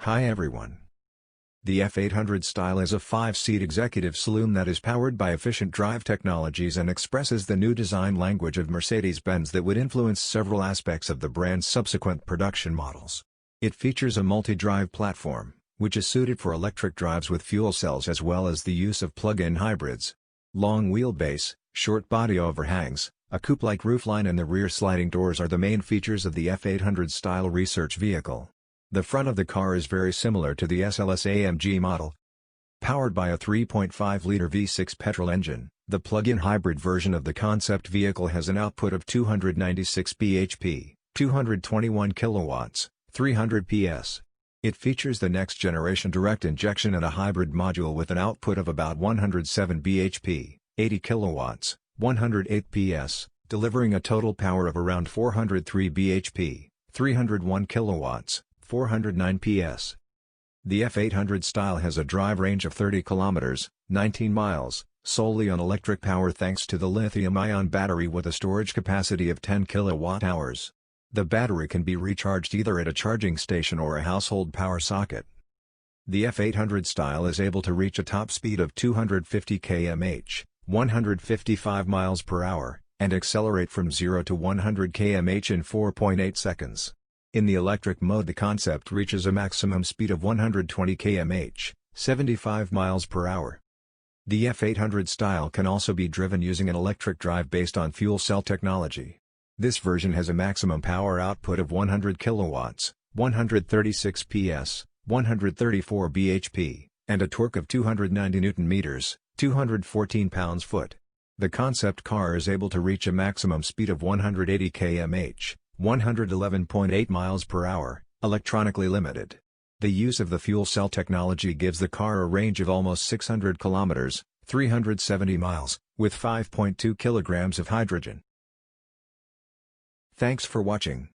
Hi everyone. The F800 Style is a 5-seat executive saloon that is powered by efficient drive technologies and expresses the new design language of Mercedes-Benz that would influence several aspects of the brand's subsequent production models. It features a multi-drive platform, which is suited for electric drives with fuel cells as well as the use of plug-in hybrids. Long wheelbase, short body overhangs, a coupe-like roofline and the rear sliding doors are the main features of the F800 Style research vehicle. The front of the car is very similar to the SLS AMG model. Powered by a 3.5-liter V6 petrol engine, the plug-in hybrid version of the concept vehicle has an output of 296 bhp, 221 kilowatts, 300 PS. It features the next-generation direct injection and a hybrid module with an output of about 107 bhp, 80 kilowatts, 108 PS, delivering a total power of around 403 bhp, 301 kilowatts, 409 PS. The F800 Style has a drive range of 30 kilometers, 19 miles, solely on electric power thanks to the lithium-ion battery with a storage capacity of 10 kilowatt-hours. The battery can be recharged either at a charging station or a household power socket. The F800 Style is able to reach a top speed of 250 km/h, 155 miles per hour, and accelerate from 0 to 100 km/h in 4.8 seconds. In the electric mode, the concept reaches a maximum speed of 120 km/h, 75 miles per hour. The F800 Style can also be driven using an electric drive based on fuel cell technology. This version has a maximum power output of 100 kilowatts, 136 PS, 134 bhp, and a torque of 290 Nm, 214 pounds-foot. The concept car is able to reach a maximum speed of 180 km/h, 111.8 miles per hour, electronically limited. The use of the fuel cell technology gives the car a range of almost 600 kilometers, 370 miles, with 5.2 kilograms of hydrogen. Thanks for watching.